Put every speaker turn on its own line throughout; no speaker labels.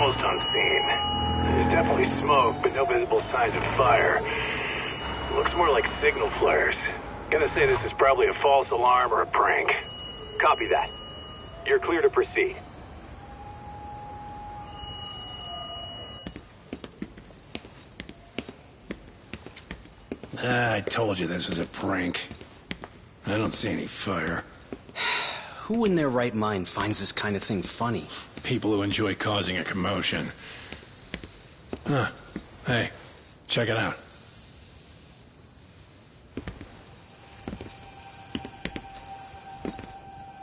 almost on scene. There's definitely smoke, but no visible signs of fire. Looks more like signal flares. Gonna say this is probably a false alarm or a prank. Copy that. You're clear to proceed.
I told you this was a prank. I don't see any fire.
Who in their right mind finds this kind of thing funny?
People who enjoy causing a commotion. Huh. Hey, check it out.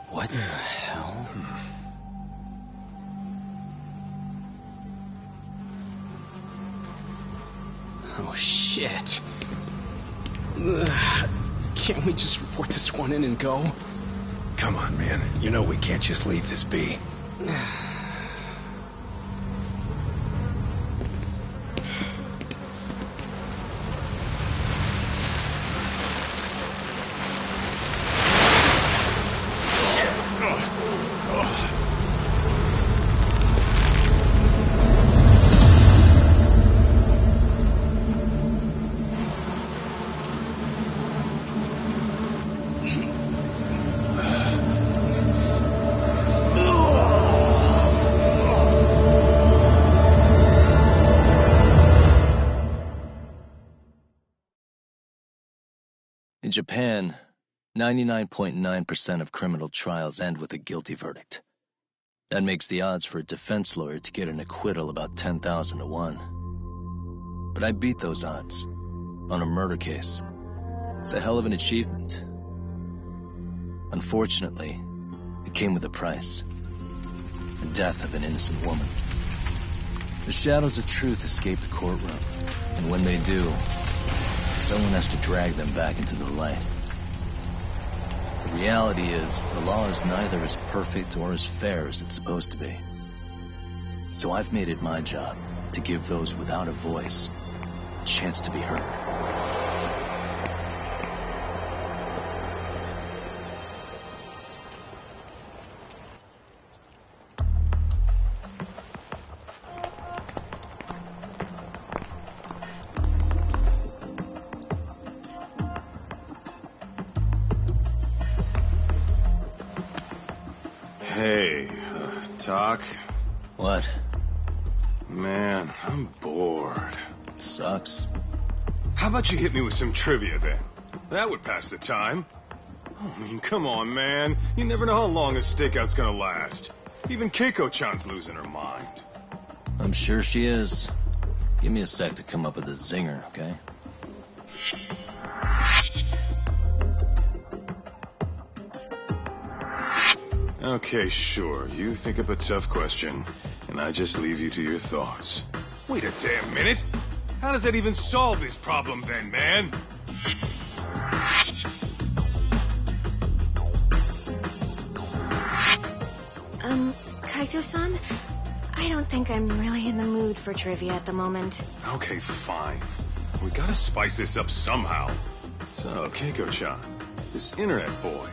What the hell? Oh, shit. Can't we just report this one in and go?
Come on, man. You know we can't just leave this be.
In Japan, 99.9% of criminal trials end with a guilty verdict. That makes the odds for a defense lawyer to get an acquittal about 10,000 to 1. But I beat those odds on a murder case. It's a hell of an achievement. Unfortunately, it came with a price. The death of an innocent woman. The shadows of truth escape the courtroom, and when they do, someone has to drag them back into the light. The reality is, the law is neither as perfect or as fair as it's supposed to be. So I've made it my job to give those without a voice a chance to be heard.
Hey, Doc?
What?
Man, I'm bored.
Sucks.
How about you hit me with some trivia then? That would pass the time. I mean, come on, man. You never know how long a stakeout's gonna last. Even Keiko-chan's losing her mind.
I'm sure she is. Give me a sec to come up with a zinger, okay?
Okay, sure. You think up a tough question, and I just leave you to your thoughts. Wait a damn minute! How does that even solve this problem then, man?
Kaito-san? I don't think I'm really in the mood for trivia at the moment.
Okay, fine. We gotta spice this up somehow. So, Keiko-chan, this internet boy,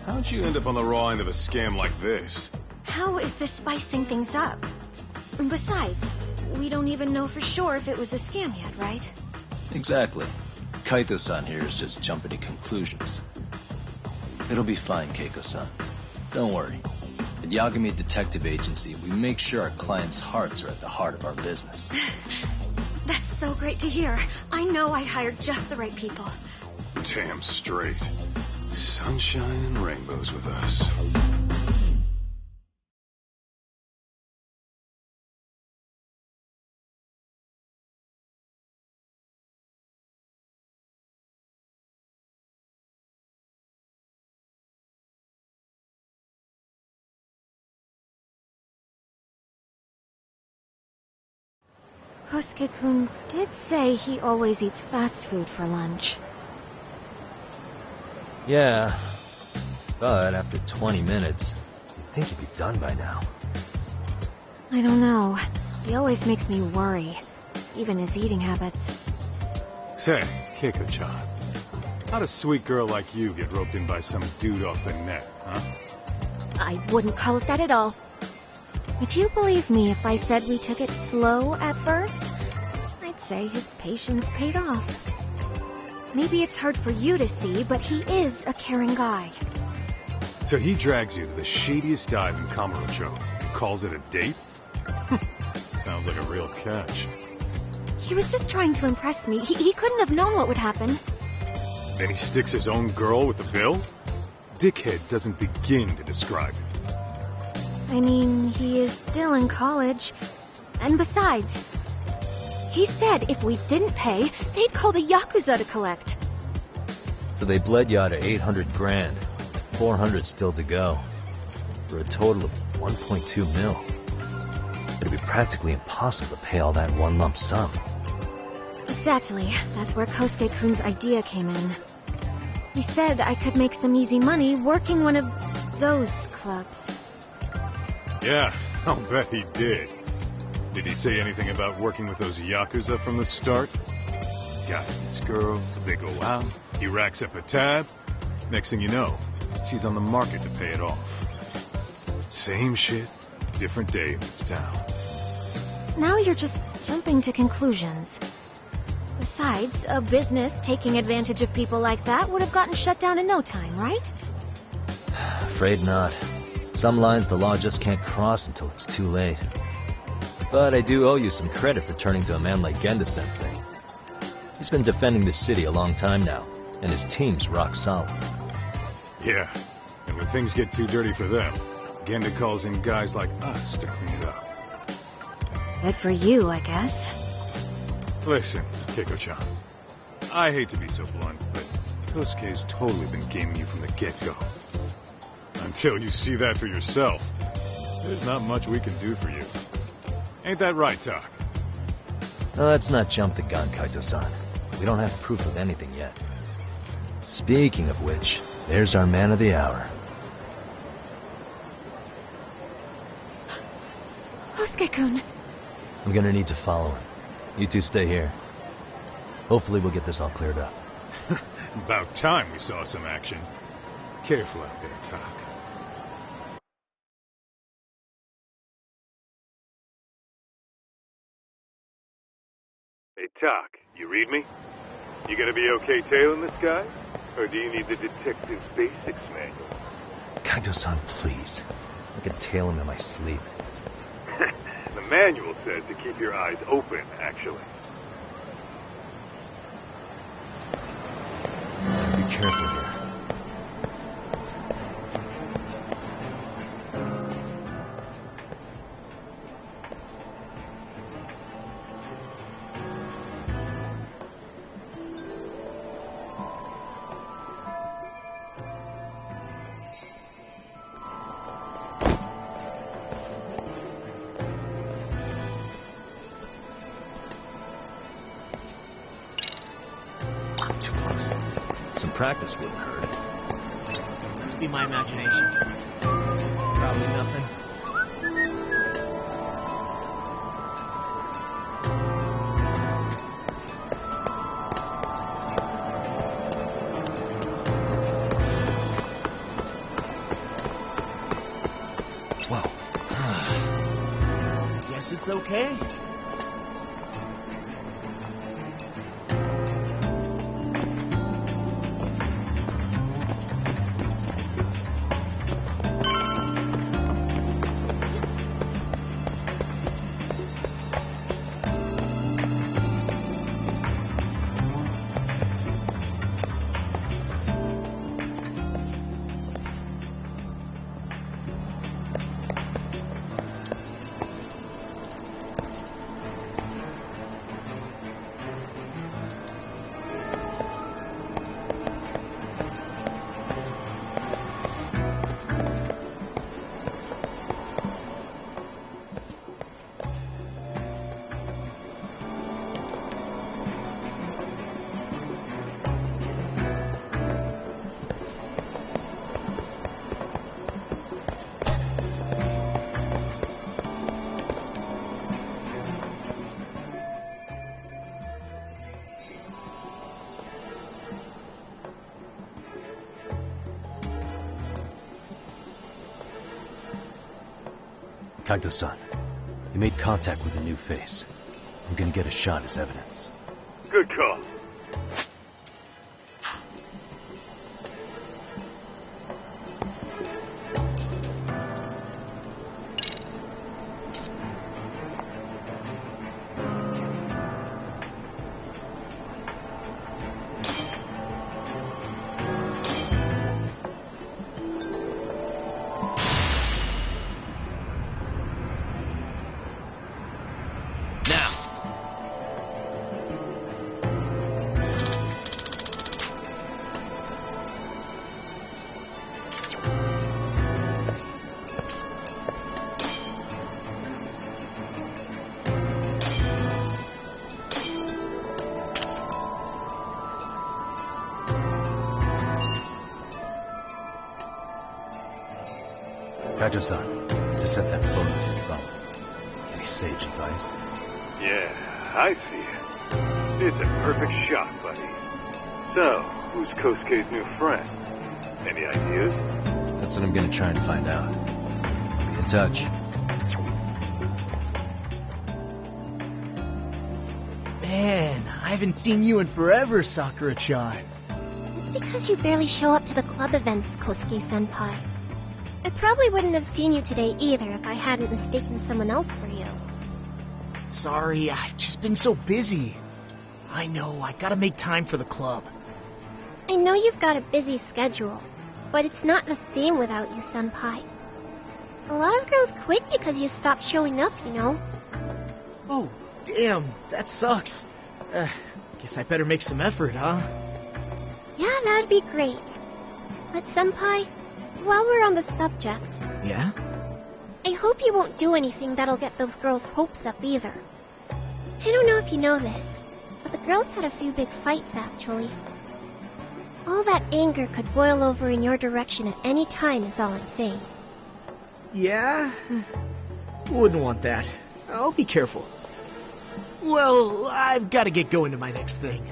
how'd you end up on the raw end of a scam like this?
How is this spicing things up? Besides, we don't even know for sure if it was a scam yet, right?
Exactly. Kaito-san here is just jumping to conclusions. It'll be fine, Keiko-san. Don't worry. At Yagami Detective Agency, we make sure our clients' hearts are at the heart of our business.
That's so great to hear. I know I hired just the right people.
Damn straight. Sunshine and rainbows with us.
Kosuke-kun did say he always eats fast food for lunch.
Yeah, but after 20 minutes, I think he'd be done by now.
I don't know. He always makes me worry, even his eating habits.
Say, Keiko-chan, how'd a sweet girl like you get roped in by some dude off the net, huh?
I wouldn't call it that at all. Would you believe me if I said we took it slow at first? I'd say his patience paid off. Maybe it's hard for you to see, but he is a caring guy.
So he drags you to the shadiest dive in Kamurocho and calls it a date? Sounds like a real catch.
He was just trying to impress me. He couldn't have known what would happen.
Then he sticks his own girl with the bill? Dickhead doesn't begin to describe it.
I mean, he is still in college. And besides, he said if we didn't pay, they'd call the Yakuza to collect.
So they bled you out of 800 grand. 400 still to go. For a total of 1.2 mil. It'd be practically impossible to pay all that in one lump sum.
Exactly. That's where Kosuke-kun's idea came in. He said I could make some easy money working one of those clubs.
Yeah, I'll bet he did. Did he say anything about working with those Yakuza from the start? Guy meets girl, they go out, he racks up a tab. Next thing you know, she's on the market to pay it off. Same shit, different day in this town.
Now you're just jumping to conclusions. Besides, a business taking advantage of people like that would have gotten shut down in no time, right?
Afraid not. Some lines the law just can't cross until it's too late. But I do owe you some credit for turning to a man like Genda-sensei. He's been defending this city a long time now, and his team's rock solid.
Yeah, and when things get too dirty for them, Genda calls in guys like us to clean it up.
Good for you, I guess.
Listen, Keiko-chan, I hate to be so blunt, but Kosuke's totally been gaming you from the get-go. Until you see that for yourself, there's not much we can do for you. Ain't that right, Tak?
No, let's not jump the gun, Kaito-san. We don't have proof of anything yet. Speaking of which, there's our man of the hour.
Kosuke-kun.
I'm gonna need to follow him. You two stay here. Hopefully we'll get this all cleared up.
About time we saw some action. Careful out there, Tak. Hey, Tak, you read me? You gonna be okay tailing this guy? Or do you need the detective's basics manual?
Kaito-san, please. I can tail him in my sleep.
The manual says to keep your eyes open, actually.
Be careful here. Too close. Some practice wouldn't hurt.
Must be my imagination. Probably nothing.
Whoa.
Guess it's okay.
Kaito-san, you made contact with a new face. I'm gonna get a shot as evidence.
Good call.
Kaito-san, to set that photo to your phone. Any sage advice?
Yeah, I see it. It's a perfect shot, buddy. So, who's Kosuke's new friend? Any ideas?
That's what I'm gonna try and find out. Be in touch.
Man, I haven't seen you in forever, Sakura-chan.
It's because you barely show up to the club events, Kosuke-senpai. I probably wouldn't have seen you today either if I hadn't mistaken someone else for you.
Sorry, I've just been so busy. I know, I gotta make time for the club.
I know you've got a busy schedule, but it's not the same without you, senpai. A lot of girls quit because you stopped showing up, you know.
Oh, damn, that sucks. Guess I better make some effort, huh?
Yeah, that'd be great. But senpai, while we're on the subject,
Yeah?
I hope you won't do anything that'll get those girls' hopes up either. I don't know if you know this, but the girls had a few big fights actually. All that anger could boil over in your direction at any time is all I'm saying.
Yeah? Wouldn't want that. I'll be careful. Well, I've gotta get going to my next thing.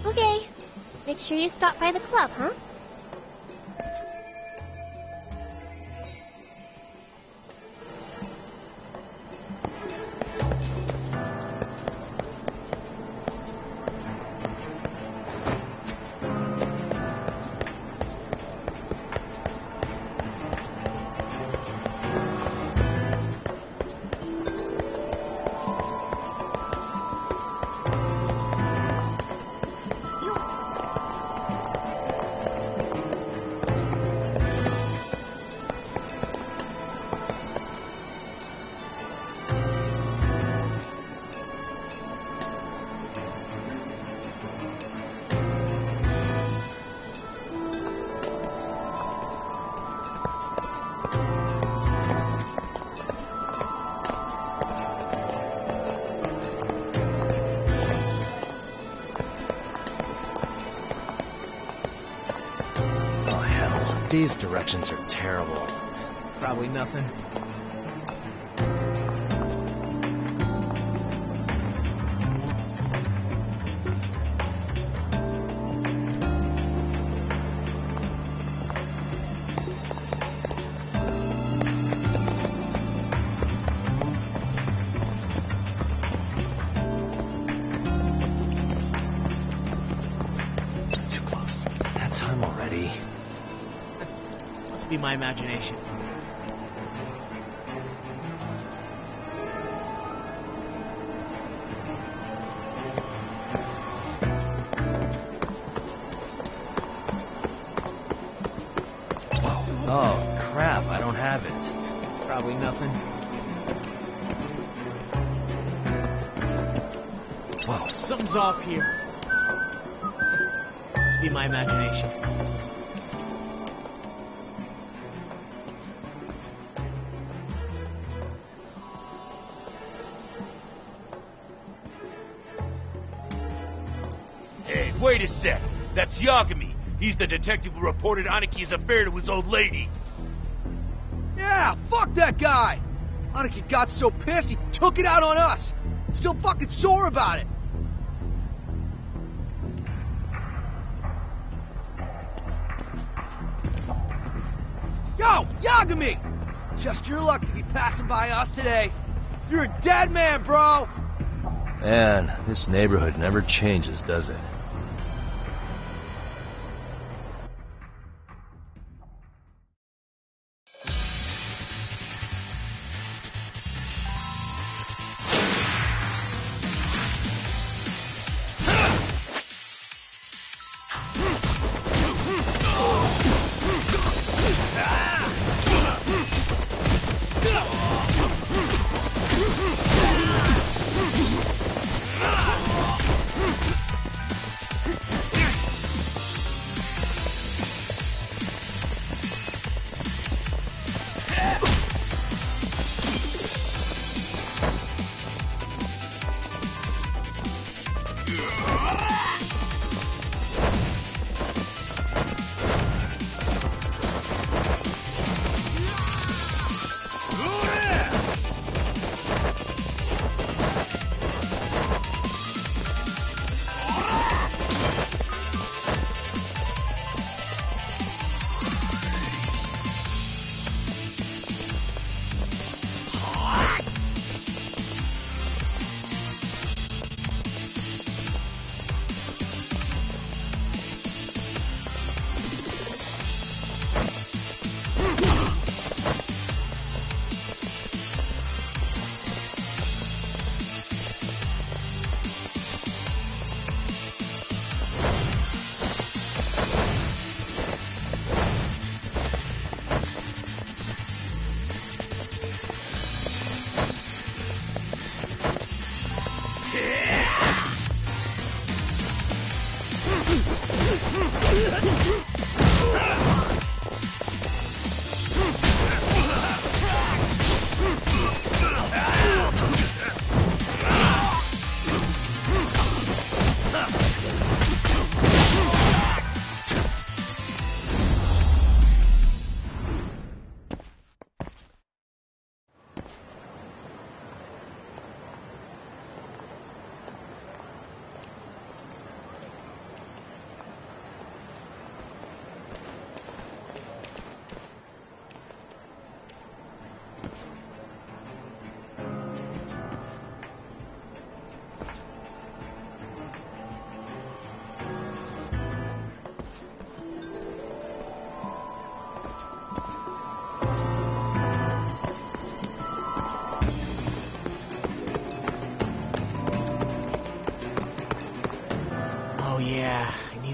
Okay, make sure you stop by the club, huh?
These directions are terrible.
Probably nothing.
Too close. That time already.
Must be my imagination.
Whoa. Oh, crap. I don't have it.
Probably nothing.
Whoa.
Something's off here. Must be my imagination.
Hey, wait a sec. That's Yagami. He's the detective who reported Anaki's affair to his old lady.
Yeah, fuck that guy! Anaki got so pissed he took it out on us. Still fucking sore about it. Yo, Yagami! Just your luck to be passing by us today. You're a dead man, bro!
Man, this neighborhood never changes, does it?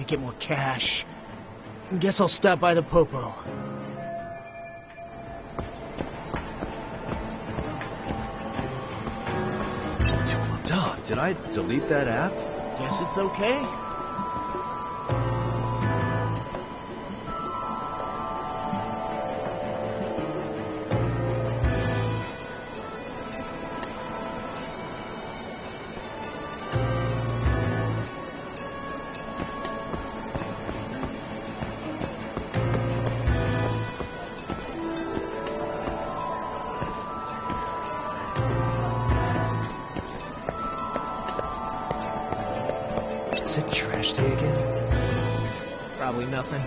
Get more cash. Guess I'll stop by the Popo.
Duh, did I delete that app?
Guess it's okay. Is it trash day again? Probably nothing.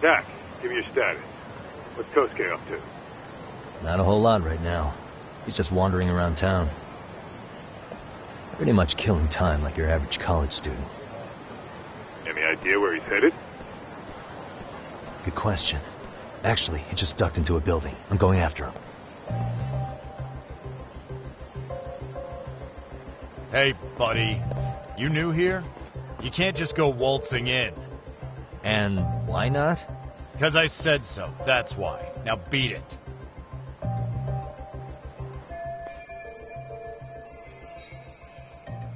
Dak, give me your status. What's Kosuke up to?
Not a whole lot right now. He's just wandering around town. Pretty much killing time like your average college student.
Any idea where he's headed?
Good question. Actually, he just ducked into a building. I'm going after him.
Hey, buddy. You new here? You can't just go waltzing in.
And why not?
Because I said so, that's why. Now beat it.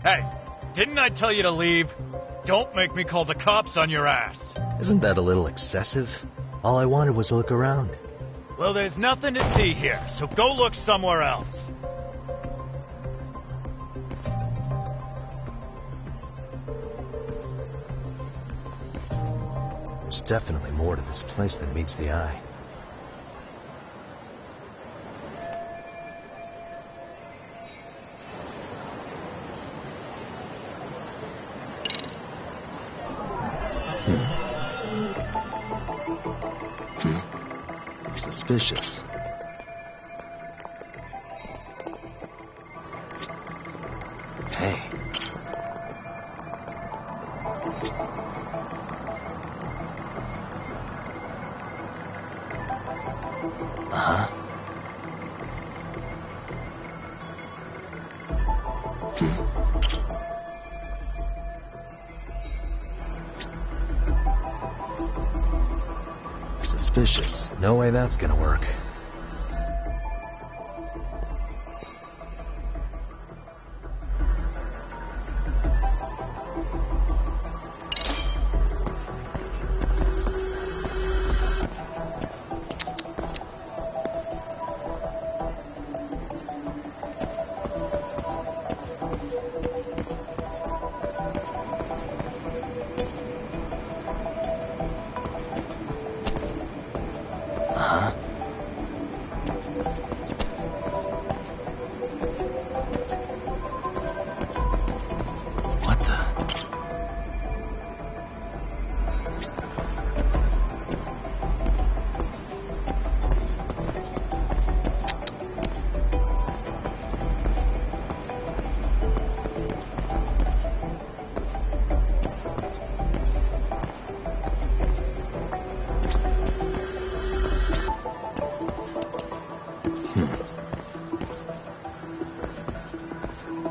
Hey, didn't I tell you to leave? Don't make me call the cops on your ass.
Isn't that a little excessive? All I wanted was to look around.
Well, there's nothing to see here, so go look somewhere else.
There's definitely more to this place than meets the eye. Suspicious. Hey. Uh-huh. Suspicious. No way that's gonna work.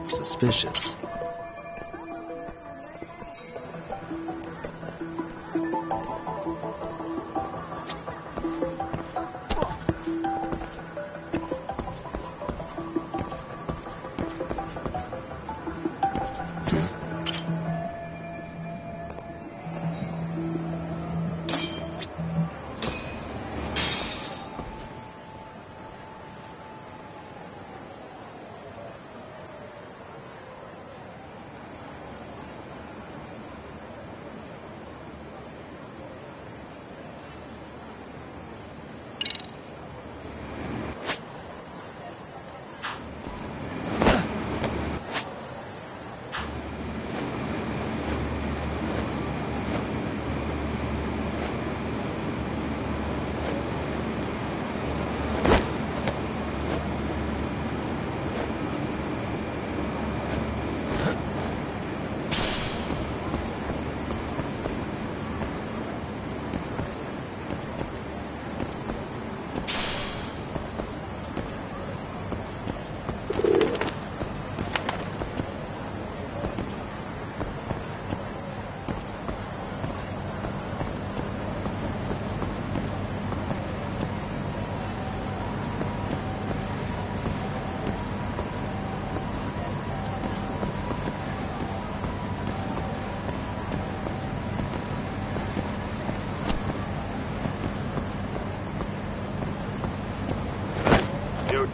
Suspicious.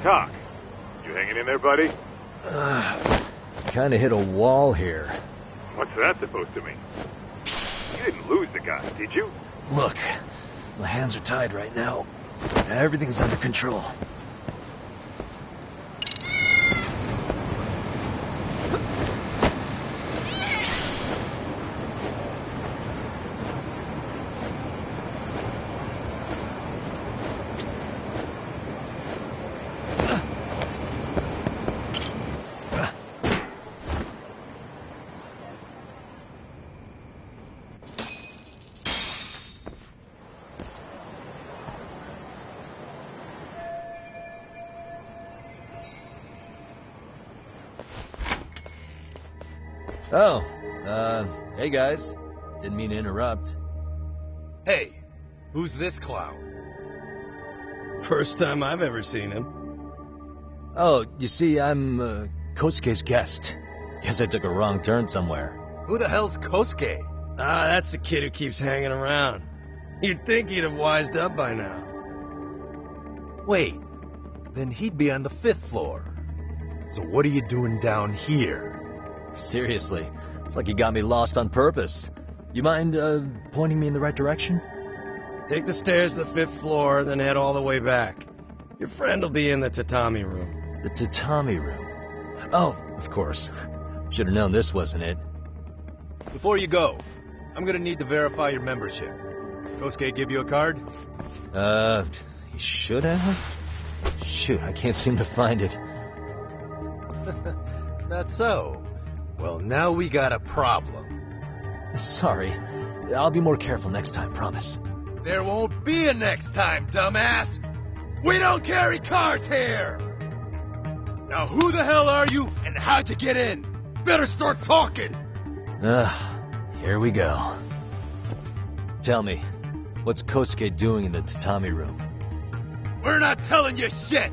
Talk. You hanging in there, buddy?
Kinda hit a wall here.
What's that supposed to mean? You didn't lose the guy, did you?
Look, my hands are tied right now. Everything's under control. Oh, hey guys. Didn't mean to interrupt.
Hey, who's this clown?
First time I've ever seen him.
Oh, you see, I'm, Kosuke's guest. Guess I took a wrong turn somewhere.
Who the hell's Kosuke?
Ah, that's the kid who keeps hanging around. You'd think he'd have wised up by now.
Wait, then he'd be on the 5th floor. So what are you doing down here?
Seriously, it's like you got me lost on purpose. You mind, pointing me in the right direction?
Take the stairs to the 5th floor, then head all the way back. Your friend will be in the tatami room.
The tatami room? Oh, of course. Should have known this wasn't it.
Before you go, I'm gonna need to verify your membership. Kosuke give you a card?
He should have? Shoot, I can't seem to find it.
That's so. Well, now we got a problem.
Sorry. I'll be more careful next time, promise.
There won't be a next time, dumbass! We don't carry cards here! Now who the hell are you, and how'd you get in? Better start talking!
Here we go. Tell me, what's Kosuke doing in the tatami room?
We're not telling you shit!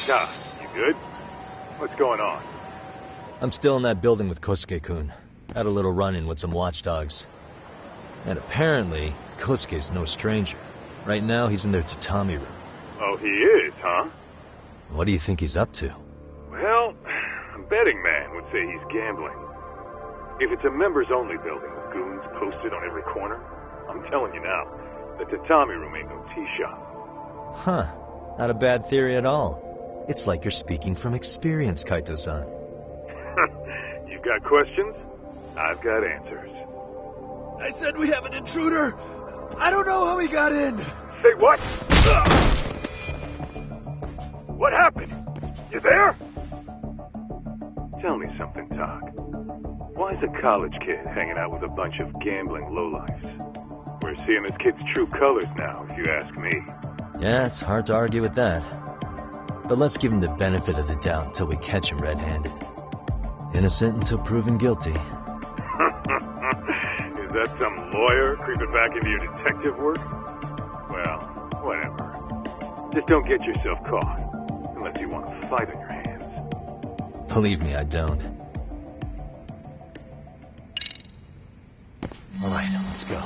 Nah, you good? What's going on?
I'm still in that building with Kosuke-kun. Had a little run-in with some watchdogs. And apparently, Kosuke's no stranger. Right now, he's in their tatami room.
Oh, he is, huh?
What do you think he's up to?
Well, a betting man would say he's gambling. If it's a members-only building with goons posted on every corner, I'm telling you now, the tatami room ain't no tea shop.
Huh. Not a bad theory at all. It's like you're speaking from experience, Kaito-san.
You've got questions? I've got answers.
I said we have an intruder. I don't know how he got in.
Say what? What happened? You there? Tell me something, Talk. Why is a college kid hanging out with a bunch of gambling lowlifes? We're seeing this kid's true colors now, if you ask me.
Yeah, it's hard to argue with that. But let's give him the benefit of the doubt until we catch him red-handed. Innocent until proven guilty.
Is that some lawyer creeping back into your detective work? Well, Whatever. Just don't get yourself caught. Unless you want a fight on your hands.
Believe me, I don't. All right, let's go.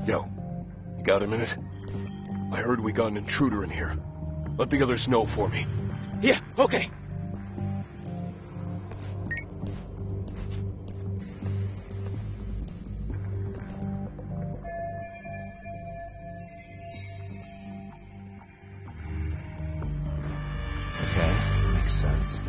Yo, you got a minute? I heard we got an intruder in here. Let the others know for me.
Yeah, okay.
Okay, makes sense.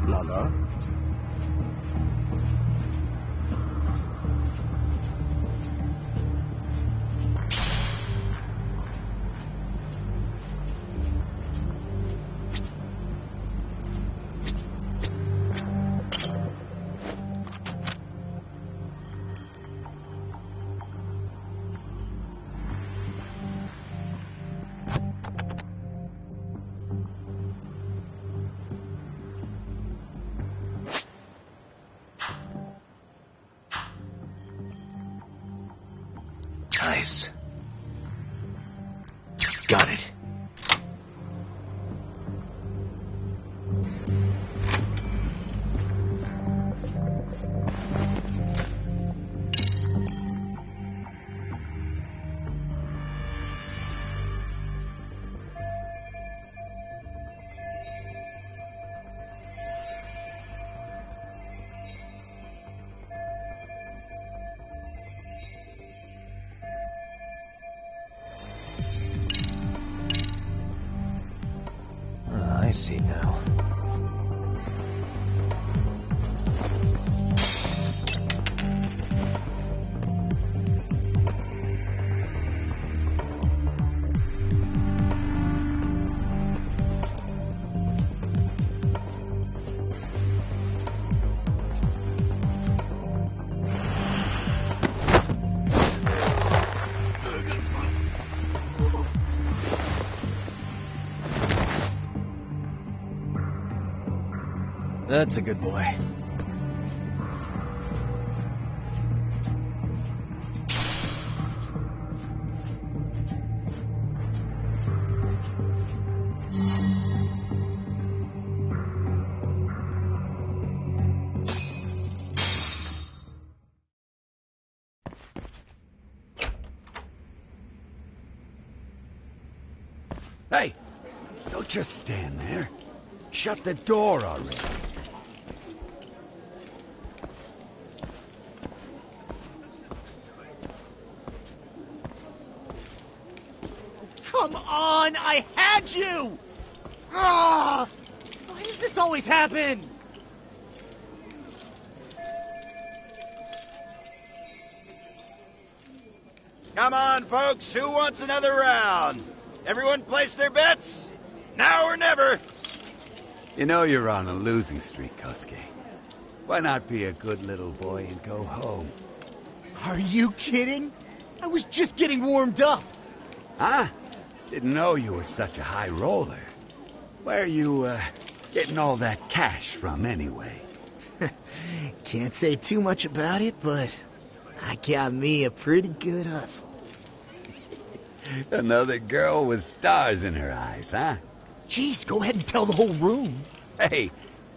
Lala?
Nice. Got it. I see now. That's a good boy.
Hey, don't just stand there. Shut the door already.
Come on, I had you! Ah! Why does this always happen?
Come on, folks. Who wants another round? Everyone place their bets? Now or never.
You know you're on a losing streak, Kosuke. Why not be a good little boy and go home?
Are you kidding? I was just getting warmed up.
Huh? Didn't know you were such a high roller. Where are you, getting all that cash from, anyway?
Can't say too much about it, but I got me a pretty good hustle.
Another girl with stars in her eyes, huh?
Jeez, go ahead and tell the whole room.
Hey,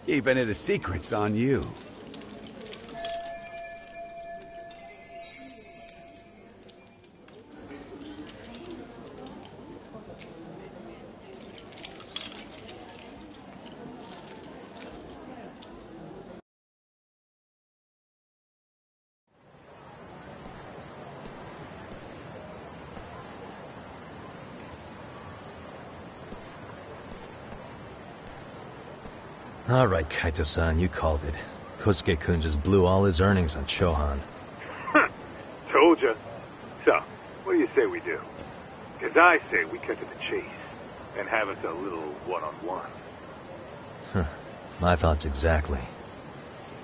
keeping it a secret's on you.
All right, Kaito-san, you called it. Kosuke-kun just blew all his earnings on Chohan.
Told ya. So, what do you say we do? Because I say we cut to the chase and have us a little one-on-one.
My thoughts exactly.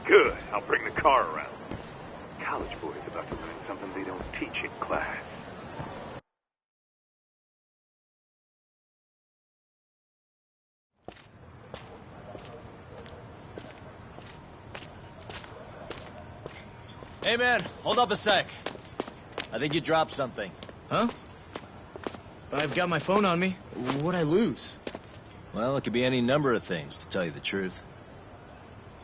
Good. I'll bring the car around. College boys about to learn something they don't teach in class.
Hey, man, hold up a sec. I think you dropped something.
Huh? I've got my phone on me. What'd I lose?
Well, it could be any number of things, to tell you the truth.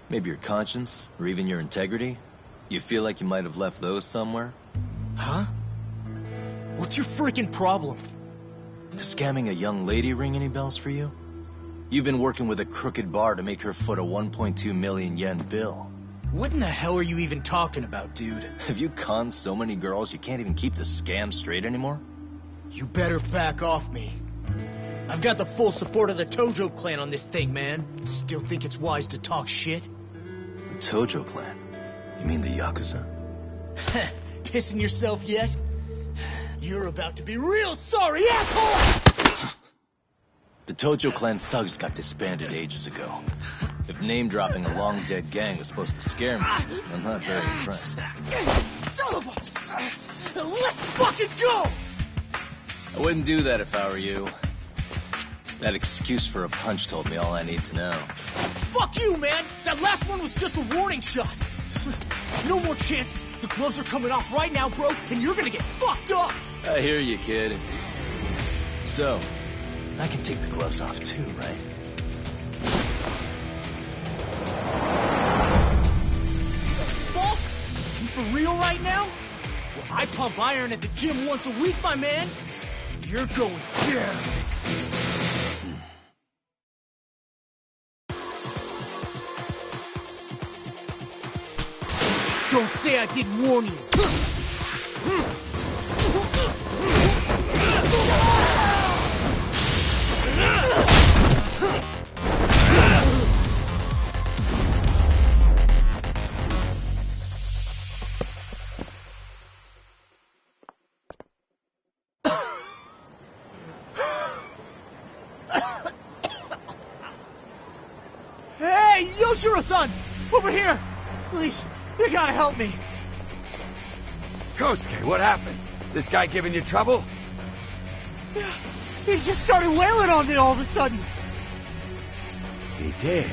Maybe your conscience, or even your integrity. You feel like you might have left those somewhere?
Huh? What's your freaking problem?
Does scamming a young lady ring any bells for you? You've been working with a crooked bar to make her foot a 1.2 million yen bill.
What in the hell are you even talking about, dude?
Have you conned so many girls you can't even keep the scam straight anymore?
You better back off me. I've got the full support of the Tojo clan on this thing, man. Still think it's wise to talk shit?
The Tojo clan? You mean the Yakuza?
Pissing yourself yet? You're about to be real sorry, asshole!
The Tojo clan thugs got disbanded ages ago. If name-dropping a long-dead gang was supposed to scare me, I'm not very impressed.
Son of a... Let's fucking go!
I wouldn't do that if I were you. That excuse for a punch told me all I need to know.
Fuck you, man! That last one was just a warning shot! No more chances. The gloves are coming off right now, bro, and you're gonna get fucked up!
I hear you, kid. So, I can take the gloves off too, right?
Fuck? You for real right now? Well, I pump iron at the gym once a week, my man. You're going down. Don't say I didn't warn you. Hey, Yoshiro-san! Over here! Please, you gotta help me.
Kosuke, what happened? This guy giving you trouble?
Yeah, he just started wailing on me all of a sudden.
He did?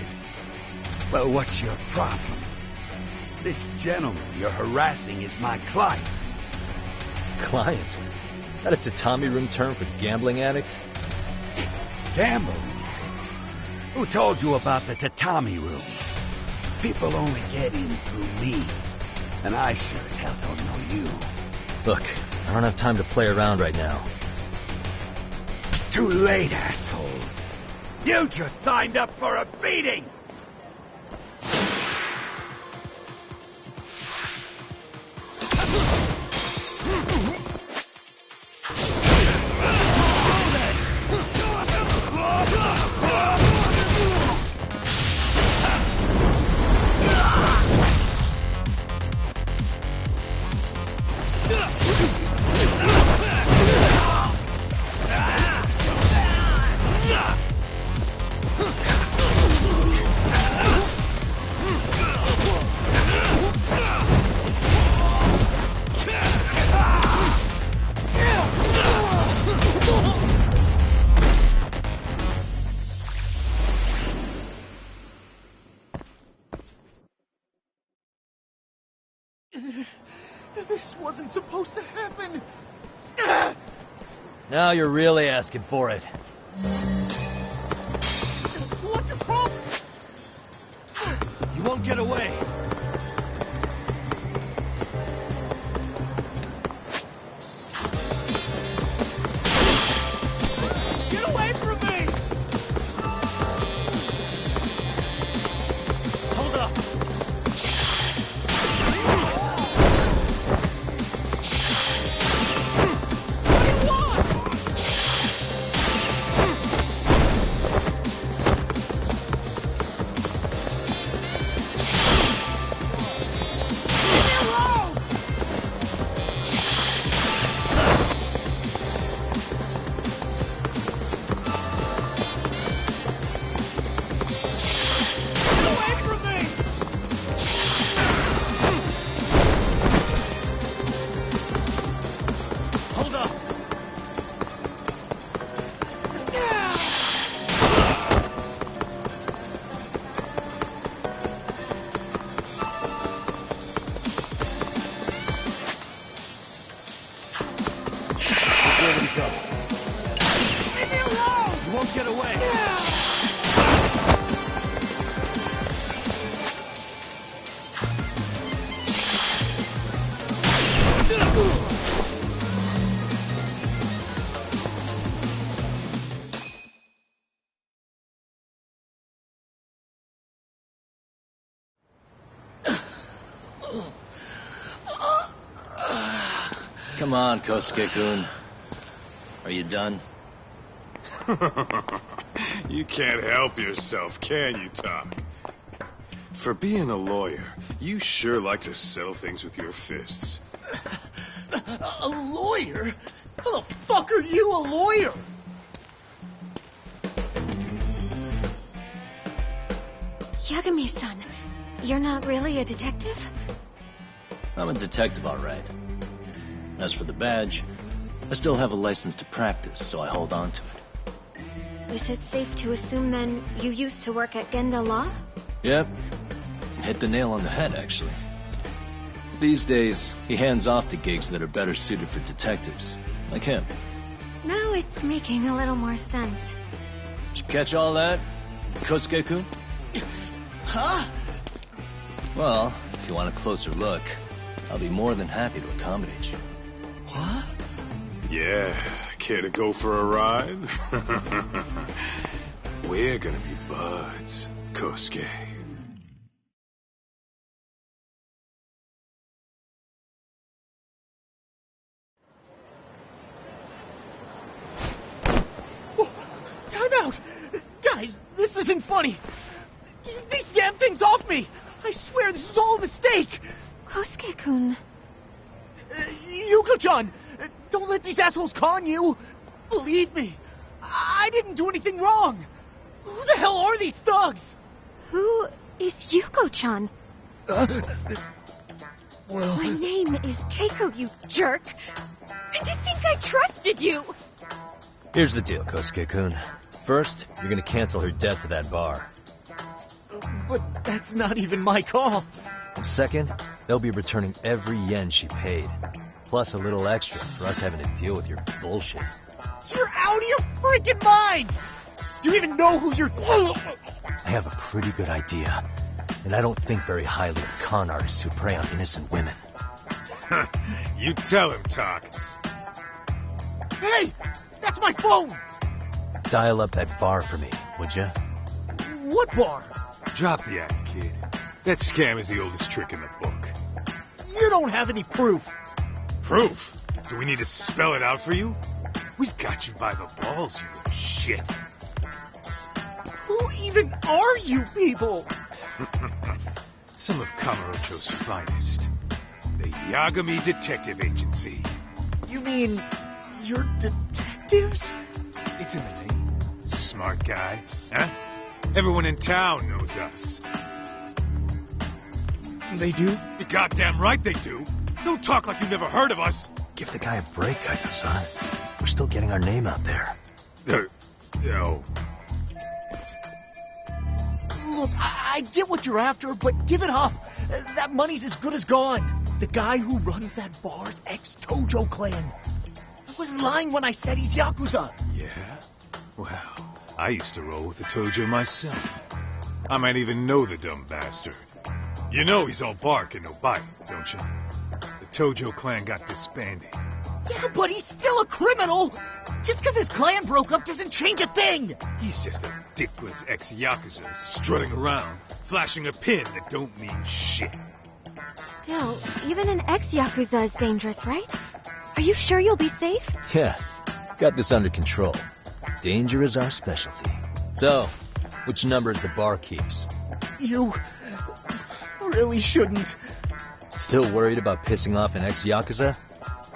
Well, what's your problem? This gentleman you're harassing is my client.
Client? That a tatami room term for gambling addict?
Gambling addict? Who told you about the tatami room? People only get in through me. And I sure as hell don't know you.
Look, I don't have time to play around right now.
Too late, asshole. You just signed up for a beating!
supposed to happen?
Now you're really asking for it.
What's your problem?
You won't get away.
Get away from me!
Hold up.
Come on, Kosuke-kun. Are you done?
You can't help yourself, can you, Tom? For being a lawyer, you sure like to settle things with your fists.
A lawyer? How the fuck are you a lawyer?
Yagami-san, you're not really a detective?
I'm a detective, all right. As for the badge, I still have a license to practice, so I hold on to it.
Is it safe to assume, then, you used to work at Genda Law?
Yep. Hit the nail on the head, actually. These days, he hands off the gigs that are better suited for detectives, like him.
Now it's making a little more sense.
Did you catch all that, Kosuke-kun?
Huh?
Well, if you want a closer look, I'll be more than happy to accommodate you.
What?
Yeah, care to go for a ride? We're gonna be buds, Kosuke.
Time out! Guys, this isn't funny. These damn things off me! I swear this is all a mistake!
Kosuke-kun.
Yuko-chan! Don't let these assholes con you! Believe me, I didn't do anything wrong! Who the hell are these thugs?
Who is Yuko-chan?
Well...
My name is Keiko, you jerk! And to think I trusted you!
Here's the deal, Kosuke-kun. First, you're gonna cancel her debt to that bar.
But that's not even my call.
And second, they'll be returning every yen she paid. Plus a little extra for us having to deal with your bullshit.
You're out of your freaking mind! Do you even know who you're...
I have a pretty good idea. And I don't think very highly of con artists who prey on innocent women.
You tell him, Talk.
Hey! That's my phone!
Dial up that bar for me, would ya?
What bar?
Drop the act, kid. That scam is the oldest trick in the book.
You don't have any proof.
Proof? Do we need to spell it out for you? We've got you by the balls, you little shit.
Who even are you people?
Some of Kamurocho's finest. The Yagami Detective Agency.
You mean you're detectives?
It's in the name. Smart guy, huh? Everyone in town knows us.
They do?
You're goddamn right they do. Don't talk like you've never heard of us.
Give the guy a break, Kaito-san. We're still getting our name out there.
No.
Look, I get what you're after, but give it up. That money's as good as gone. The guy who runs that bar's ex-Tojo clan. I wasn't lying when I said he's Yakuza.
Yeah? Well, I used to roll with the Tojo myself. I might even know the dumb bastard. You know he's all bark and no bite, don't you? The Tojo clan got disbanded.
Yeah, but he's still a criminal! Just because his clan broke up doesn't change a thing!
He's just a dickless ex-Yakuza strutting around, flashing a pin that don't mean shit.
Still, even an ex-Yakuza is dangerous, right? Are you sure you'll be safe?
Yeah, got this under control. Danger is our specialty. So, which number is the bar keeps?
You really shouldn't.
Still worried about pissing off an ex-Yakuza?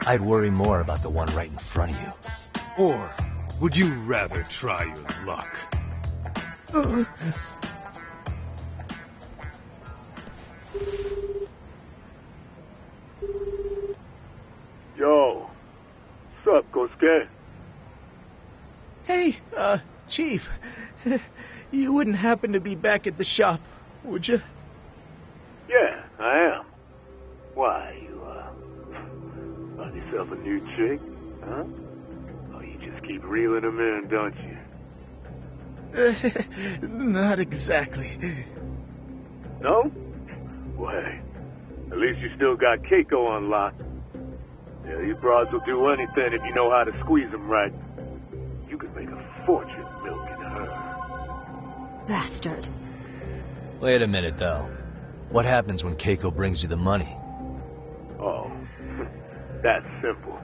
I'd worry more about the one right in front of you.
Or would you rather try your luck?
Yo, sup, Kosuke?
Hey, Chief. You wouldn't happen to be back at the shop, would you?
Yeah, I am. Why, you, found yourself a new chick, huh? Oh, you just keep reeling them in, don't you?
Not exactly.
No? Well, hey, at least you still got Keiko on lock. Yeah, you broads will do anything if you know how to squeeze them right. You could make a fortune milking her.
Bastard.
Wait a minute, though. What happens when Keiko brings you the money?
Oh, that's simple.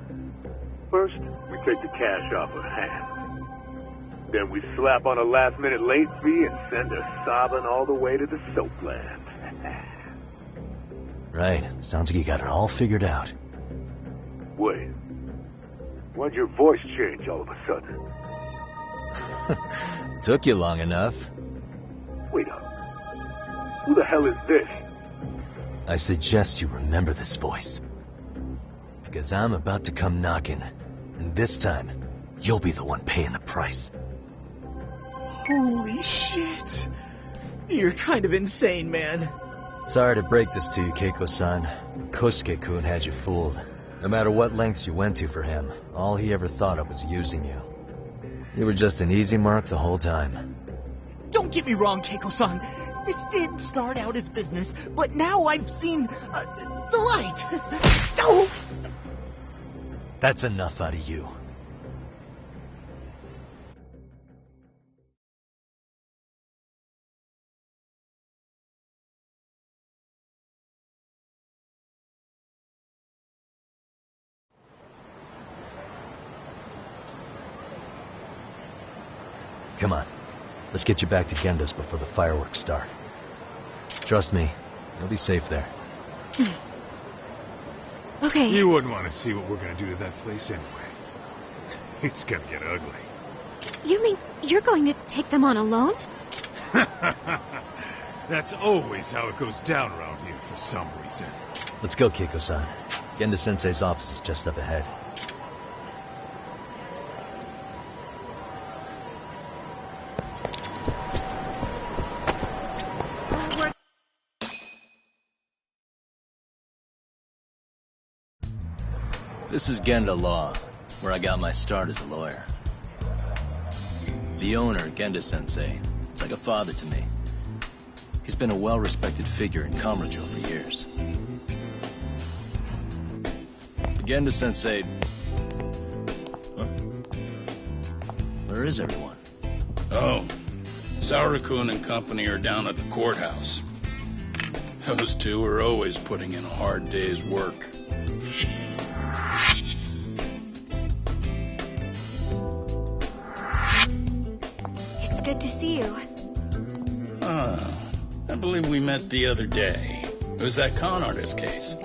First, we take the cash off her hand. Then we slap on a last-minute late fee and send her sobbing all the way to the soapland.
Right. Sounds like you got it all figured out.
Wait. Why'd your voice change all of a sudden?
Took you long enough.
Wait up. Who the hell is this?
I suggest you remember this voice. Because I'm about to come knocking. And this time, you'll be the one paying the price.
Holy shit. You're kind of insane, man.
Sorry to break this to you, Keiko-san. Kosuke-kun had you fooled. No matter what lengths you went to for him, all he ever thought of was using you. You were just an easy mark the whole time.
Don't get me wrong, Keiko-san. This did start out as business, but now I've seen the light. No!
That's enough out of you. Come on. Let's get you back to Gendo's before the fireworks start. Trust me, you'll be safe there.
Okay.
You wouldn't want to see what we're going to do to that place anyway. It's going to get ugly.
You mean you're going to take them on alone?
That's always how it goes down around here for some reason.
Let's go, Keiko-san. Gendo-sensei's office is just up ahead. This is Gendo Law, where I got my start as a lawyer. The owner, Gendo-sensei, is like a father to me. He's been a well-respected figure in Kamurocho for years. Gendo-sensei... Huh? Where is everyone?
Oh, Saurakun and company are down at the courthouse. Those two are always putting in a hard day's work.
It's good to see you.
I believe we met the other day. It was that con artist case.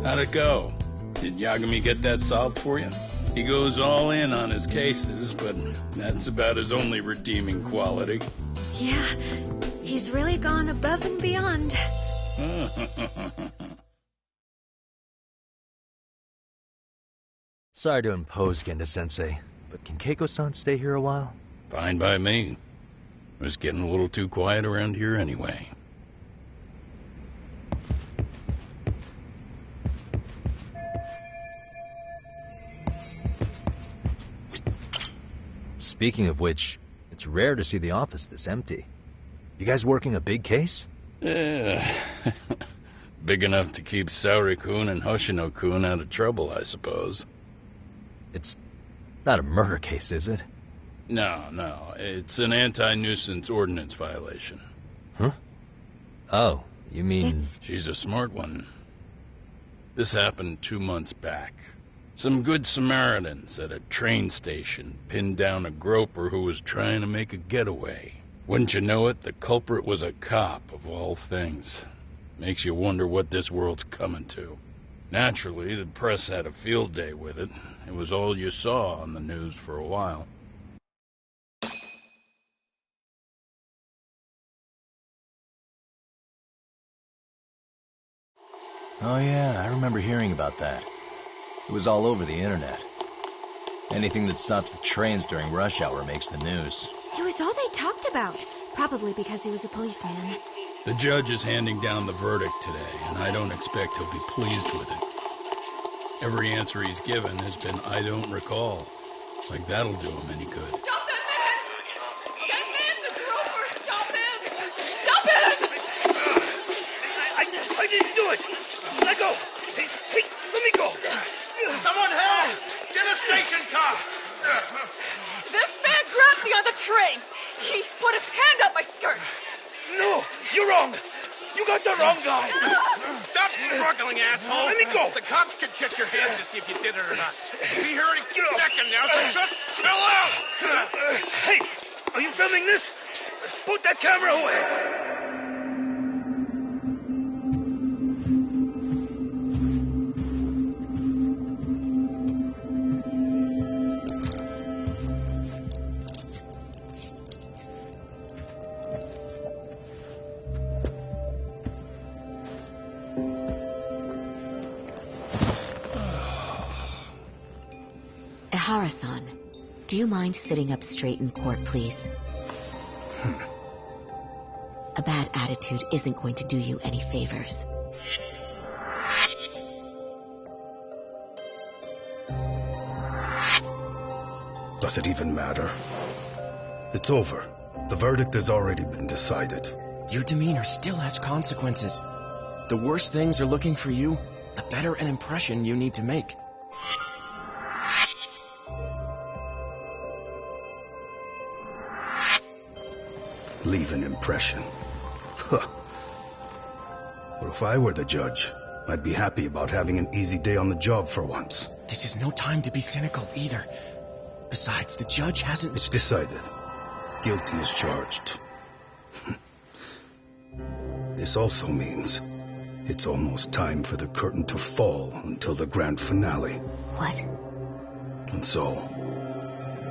How'd it go? Did Yagami get that solved for you? He goes all in on his cases, but that's about his only redeeming quality.
Yeah, he's really gone above and beyond.
Sorry to impose, Gendo-sensei, but can Keiko-san stay here a while?
Fine by me. It was getting a little too quiet around here anyway.
Speaking of which, it's rare to see the office this empty. You guys working a big case?
Yeah. Big enough to keep Saori-kun and Hoshino-kun out of trouble, I suppose.
It's not a murder case, is it?
No. It's an anti-nuisance ordinance violation.
Huh? Oh, you mean...
She's a smart one. This happened 2 months back. Some good Samaritans at a train station pinned down a groper who was trying to make a getaway. Wouldn't you know it, the culprit was a cop, of all things. Makes you wonder what this world's coming to. Naturally, the press had a field day with it. It was all you saw on the news for a while.
Oh yeah, I remember hearing about that. It was all over the internet. Anything that stops the trains during rush hour makes the news.
It was all they talked about. Probably because he was a policeman.
The judge is handing down the verdict today, and I don't expect he'll be pleased with it. Every answer he's given has been, I don't recall. Like that'll do him any good.
Stop that man! That man's a groper! Stop him! Stop him!
I didn't do it! Let go! Hey, let me go!
Someone help!
Get a station car!
This man grabbed me on the train! He put his hand up my skirt!
No! You're wrong! You got the wrong guy!
Stop struggling, asshole!
Let me go!
The cops can check your hands to see if you did it or not. Be here any second now, so just chill out!
Hey! Are you filming this? Put that camera away!
Ihara-san, do you mind sitting up straight in court, please? A bad attitude isn't going to do you any favors.
Does it even matter? It's over. The verdict has already been decided.
Your demeanor still has consequences. The worse things are looking for you, the better an impression you need to make.
Leave an impression. Huh. Well, if I were the judge, I'd be happy about having an easy day on the job for once.
This is no time to be cynical either. Besides, the judge hasn't...
It's decided. Guilty is charged. This also means it's almost time for the curtain to fall until the grand finale.
What?
And so,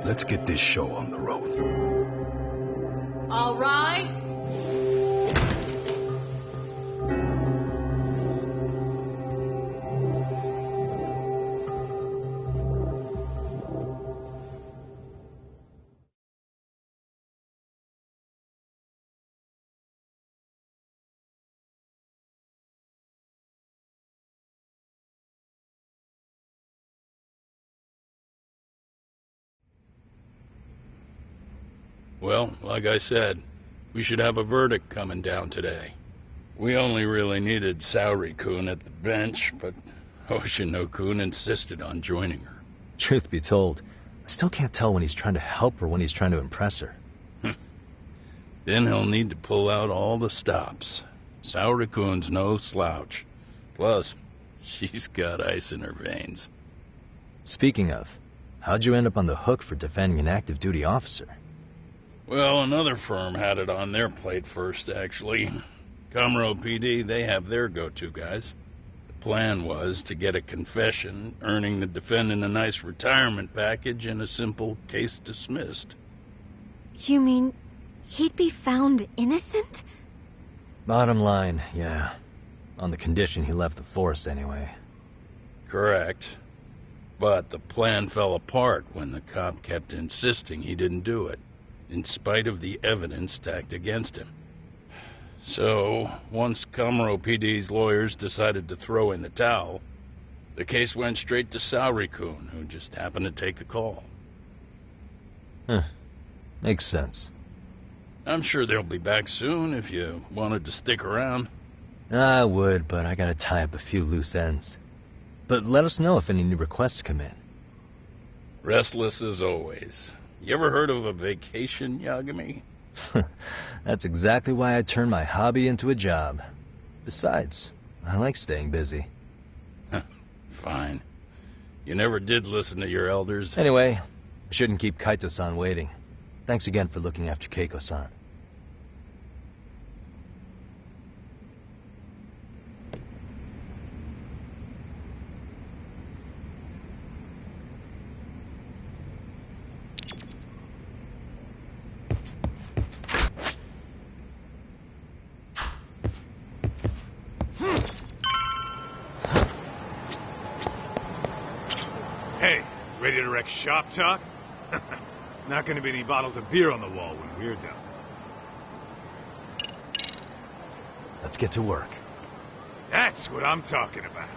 let's get this show on the road.
All right.
Well, like I said, we should have a verdict coming down today. We only really needed Saori-kun at the bench, but Hoshino-kun insisted on joining her.
Truth be told, I still can't tell when he's trying to help her when he's trying to impress her.
Then he'll need to pull out all the stops. Saori-kun's no slouch. Plus, she's got ice in her veins.
Speaking of, how'd you end up on the hook for defending an active duty officer?
Well, another firm had it on their plate first, actually. Comro PD, they have their go-to guys. The plan was to get a confession, earning the defendant a nice retirement package and a simple case dismissed.
You mean he'd be found innocent?
Bottom line, yeah. On the condition he left the force anyway.
Correct. But the plan fell apart when the cop kept insisting he didn't do it, in spite of the evidence stacked against him. So, once Comro PD's lawyers decided to throw in the towel, the case went straight to Saori-kun, who just happened to take the call.
Huh. Makes sense.
I'm sure they'll be back soon if you wanted to stick around.
I would, but I gotta tie up a few loose ends. But let us know if any new requests come in.
Restless as always. You ever heard of a vacation, Yagami?
That's exactly why I turned my hobby into a job. Besides, I like staying busy.
Fine. You never did listen to your elders.
Anyway, I shouldn't keep Kaito-san waiting. Thanks again for looking after Keiko-san.
Hey, ready to wreck shop talk? Not gonna be any bottles of beer on the wall when we're done.
Let's get to work.
That's what I'm talking about.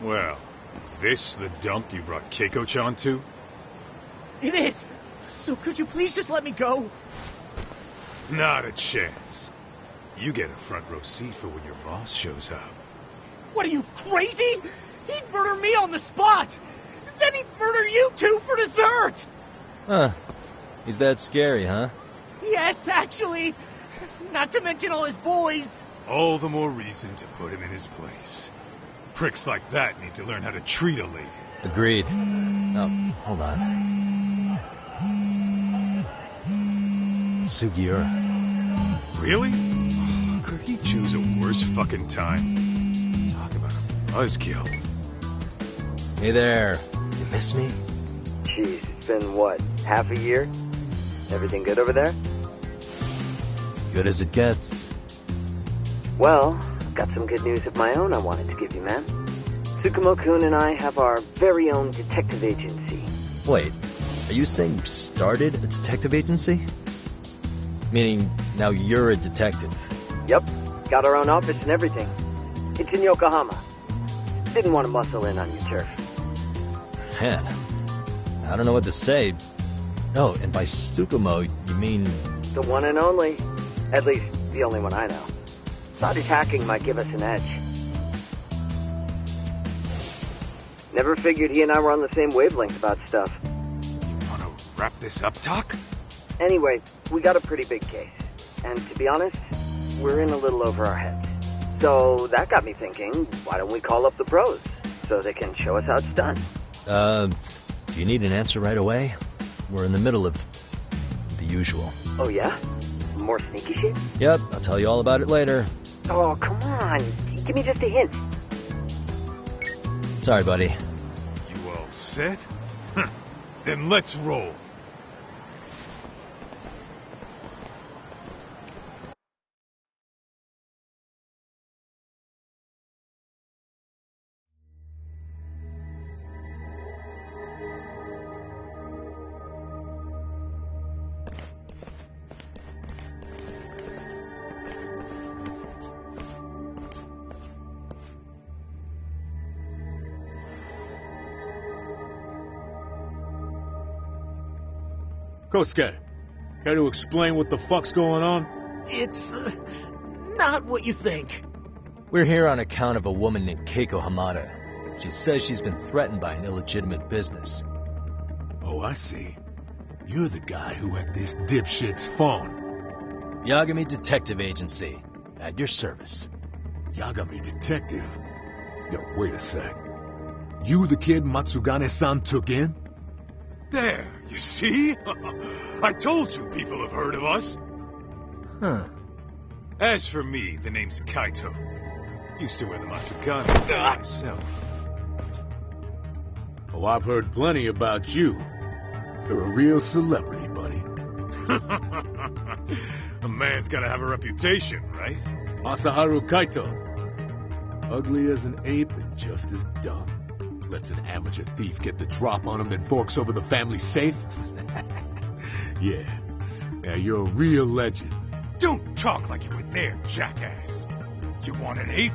Well, this the dump you brought Keiko-chan to?
It is! So could you please just let me go?
Not a chance. You get a front row seat for when your boss shows up.
What are you, crazy? He'd murder me on the spot! Then he'd murder you two for dessert!
Huh. He's that scary, huh?
Yes, actually. Not to mention all his boys.
All the more reason to put him in his place. Pricks like that need to learn how to treat a lady.
Agreed. Oh, hold on. Sugiura.
Really? Could he choose a worse fucking time? Talk about a buzzkill.
Hey there. You miss me?
Jeez, it's been what, half a year? Everything good over there?
Good as it gets.
Well, I've got some good news of my own I wanted to give you, man. Tsukumo-kun and I have our very own detective agency.
Wait, are you saying you started a detective agency? Meaning, now you're a detective?
Yep, got our own office and everything. It's in Yokohama. Didn't want to muscle in on your turf.
Man, I don't know what to say. Oh, and by Tsukumo, you mean...
The one and only. At least, the only one I know. Thought his hacking might give us an edge. Never figured he and I were on the same wavelength about stuff.
You want to wrap this up, Doc?
Anyway, we got a pretty big case. And to be honest, we're in a little over our heads. So that got me thinking, why don't we call up the pros? So they can show us how it's done.
Do you need an answer right away? We're in the middle of the usual.
Oh yeah? More sneaky shit?
Yep, I'll tell you all about it later.
Oh, come on. Give me just a hint.
Sorry, buddy.
You all set? Then let's roll.
Kosuke, care to explain what the fuck's going on?
It's not what you think.
We're here on account of a woman named Keiko Hamada. She says she's been threatened by an illegitimate business.
Oh, I see. You're the guy who had this dipshit's phone.
Yagami Detective Agency. At your service.
Yagami Detective? Yo, wait a sec. You the kid Matsugane-san took in?
There, you see? I told you people have heard of us.
Huh.
As for me, the name's Kaito. Used to wear the Matsugane myself.
Oh, I've heard plenty about you. You're a real celebrity, buddy.
A man's gotta have a reputation, right?
Masaharu Kaito. Ugly as an ape and just as dumb. Lets an amateur thief get the drop on him, then forks over the family safe? Yeah, you're a real legend.
Don't talk like you were there, jackass. You want an ape?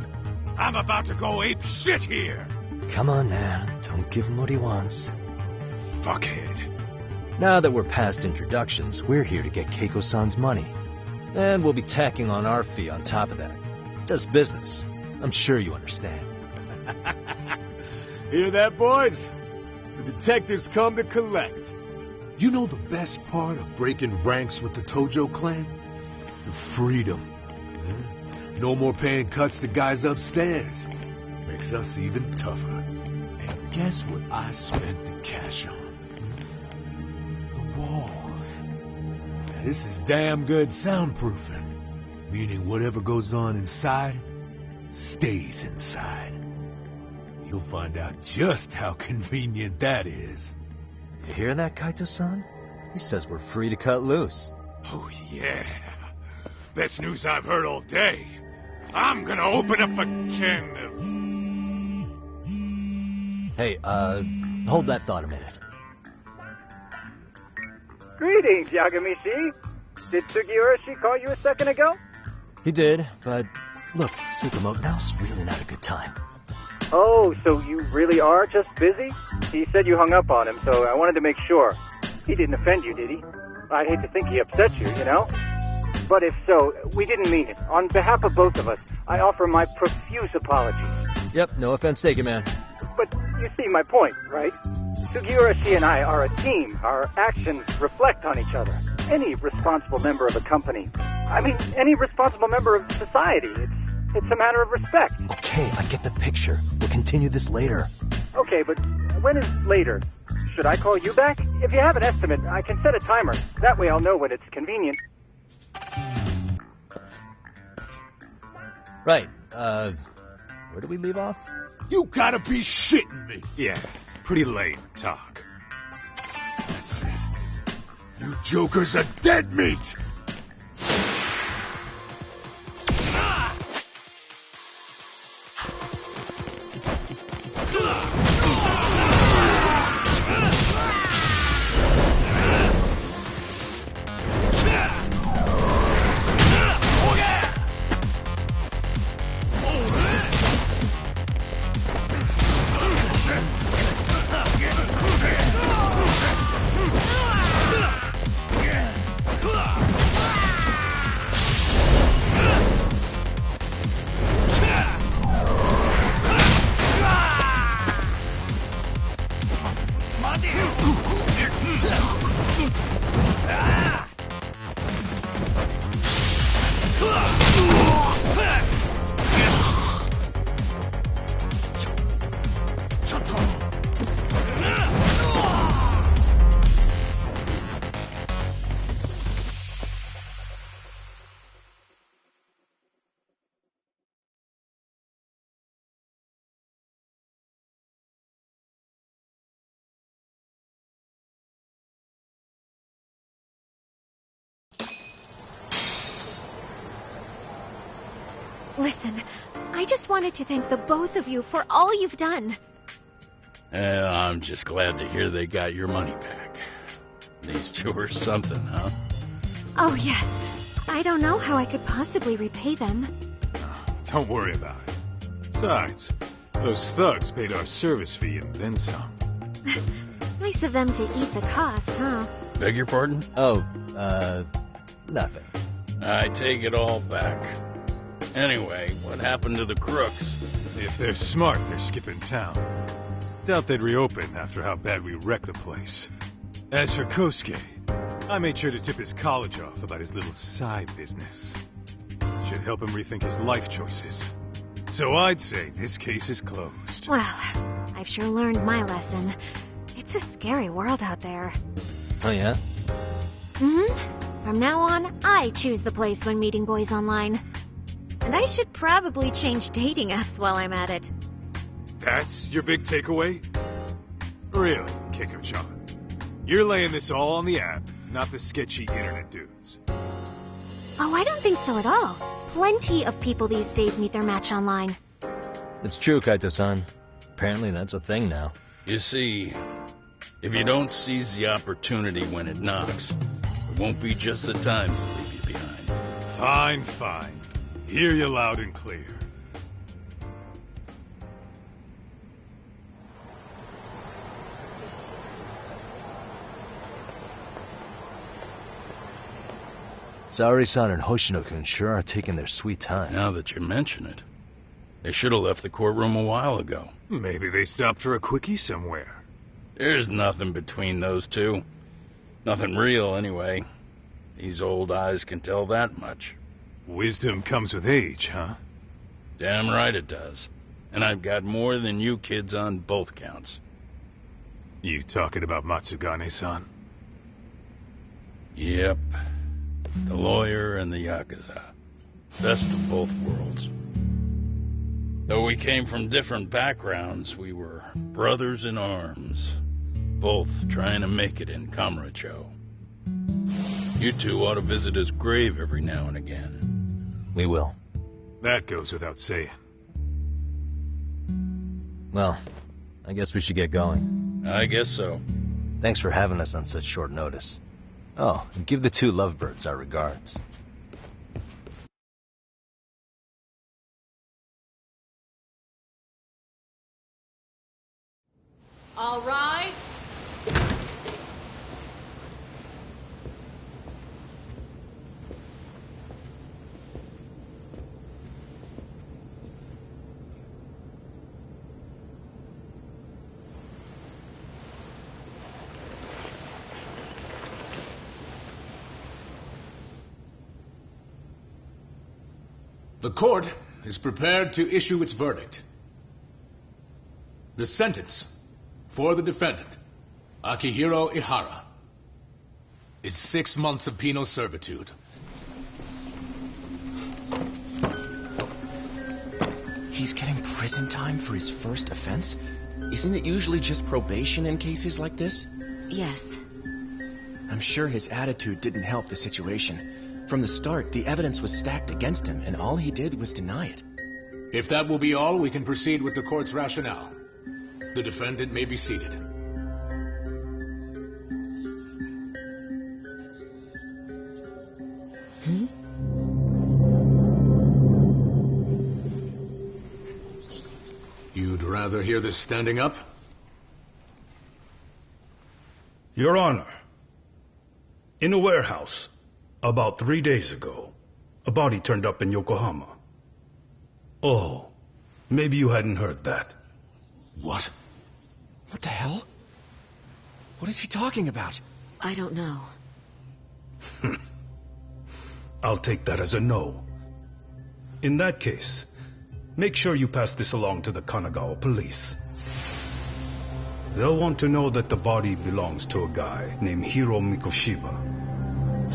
I'm about to go ape shit here.
Come on now, don't give him what he wants.
Fuckhead.
Now that we're past introductions, we're here to get Keiko-san's money. And we'll be tacking on our fee on top of that. Just business. I'm sure you understand.
Hear that, boys? The detectives come to collect. You know the best part of breaking ranks with the Tojo clan? The freedom. No more paying cuts to guys upstairs. Makes us even tougher. And guess what I spent the cash on? The walls. Now, this is damn good soundproofing. Meaning whatever goes on inside, stays inside. You'll find out just how convenient that is.
You hear that, Kaito-san? He says we're free to cut loose.
Oh, yeah. Best news I've heard all day. I'm gonna open up a can of...
Hey, hold that thought a minute.
Greetings, Yagami-shi. Did Sugiura-shi call you a second ago?
He did, but look, Tsukumo, now's really not a good time.
Oh, so you really are just busy? He said you hung up on him, so I wanted to make sure. He didn't offend you, did he? I'd hate to think he upset you, you know? But if so, we didn't mean it. On behalf of both of us, I offer my profuse apologies.
Yep, no offense taken, man.
But you see my point, right? Sugiura-shi and I are a team. Our actions reflect on each other. Any responsible member of a company, any responsible member of society, it's a matter of respect.
Okay, I get the picture. We'll continue this later.
Okay, but when is later? Should I call you back? If you have an estimate, I can set a timer. That way I'll know when it's convenient.
Right, where do we leave off?
You gotta be shitting me!
Yeah, pretty lame talk.
That's it. You jokers are dead meat!
Listen, I just wanted to thank the both of you for all you've done.
I'm just glad to hear they got your money back. These two are something, huh?
Oh, yes. I don't know how I could possibly repay them.
Don't worry about it. Besides, those thugs paid our service fee and then some.
Nice of them to eat the cost, huh?
Beg your pardon?
Oh, nothing.
I take it all back. Anyway, what happened to the crooks?
If they're smart, they're skipping town. Doubt they'd reopen after how bad we wrecked the place. As for Kosuke, I made sure to tip his college off about his little side business. Should help him rethink his life choices. So I'd say this case is closed.
Well, I've sure learned my lesson. It's a scary world out there.
Oh, yeah?
Mm-hmm. From now on, I choose the place when meeting boys online. And I should probably change dating apps while I'm at it.
That's your big takeaway? Really, Keiko-chan? You're laying this all on the app, not the sketchy internet dudes.
Oh, I don't think so at all. Plenty of people these days meet their match online.
It's true, Kaito-san. Apparently that's a thing now.
You see, if you don't seize the opportunity when it knocks, it won't be just the times that leave you behind.
Fine, fine. Hear you loud and clear.
Saori-san and Hoshino-kun sure are taking their sweet time.
Now that you mention it, they should have left the courtroom a while ago.
Maybe they stopped for a quickie somewhere.
There's nothing between those two. Nothing real, anyway. These old eyes can tell that much.
Wisdom comes with age, huh?
Damn right it does. And I've got more than you kids on both counts.
You talking about Matsugane-san?
Yep. The lawyer and the Yakuza. Best of both worlds. Though we came from different backgrounds, we were brothers in arms. Both trying to make it in Kamurocho. You two ought to visit his grave every now and again.
We will.
That goes without saying.
Well, I guess we should get going.
I guess so.
Thanks for having us on such short notice. Oh, and give the two lovebirds our regards.
All right.
The court is prepared to issue its verdict. The sentence for the defendant, Akihiro Ihara, is 6 months of penal servitude.
He's getting prison time for his first offense? Isn't it usually just probation in cases like this?
Yes.
I'm sure his attitude didn't help the situation. From the start, the evidence was stacked against him, and all he did was deny it.
If that will be all, we can proceed with the court's rationale. The defendant may be seated. You'd rather hear this standing up?
Your Honor, in a warehouse, about 3 days ago, a body turned up in Yokohama. Oh, maybe you hadn't heard that.
What?
What the hell? What is he talking about?
I don't know.
I'll take that as a no. In that case, make sure you pass this along to the Kanagawa police. They'll want to know that the body belongs to a guy named Hiro Mikoshiba.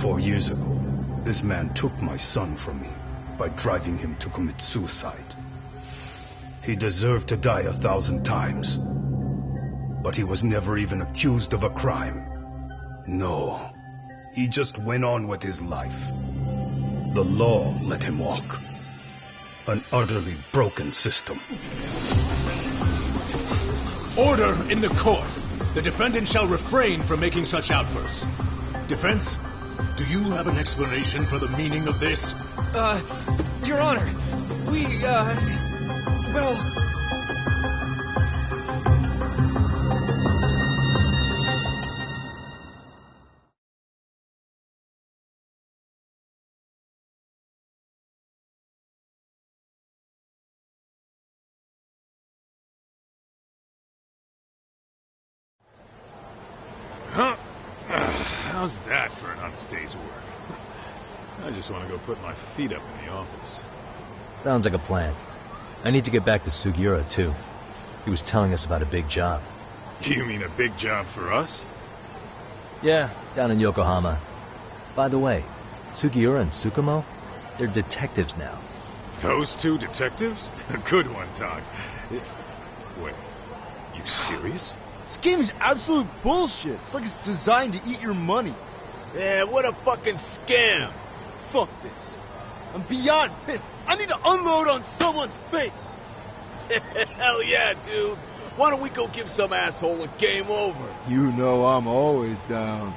4 years ago, this man took my son from me by driving him to commit suicide. He deserved to die 1,000 times, but he was never even accused of a crime. No, he just went on with his life. The law let him walk. An utterly broken system.
Order in the court. The defendant shall refrain from making such outbursts. Defense, do you have an explanation for the meaning of this?
Your Honor, well...
Huh? How's that for an honest day's work? I just want to go put my feet up in the office.
Sounds like a plan. I need to get back to Sugiura, too. He was telling us about a big job.
You mean a big job for us?
Yeah, down in Yokohama. By the way, Sugiura and Tsukumo, they're detectives now.
Those two detectives? Good one, Todd. Wait, you serious?
This game is absolute bullshit. It's like it's designed to eat your money.
Yeah, what a fucking scam.
fuck this. I'm beyond pissed. I need to unload on someone's face.
Hell yeah, dude. Why don't we go give some asshole a game over?
You know I'm always down.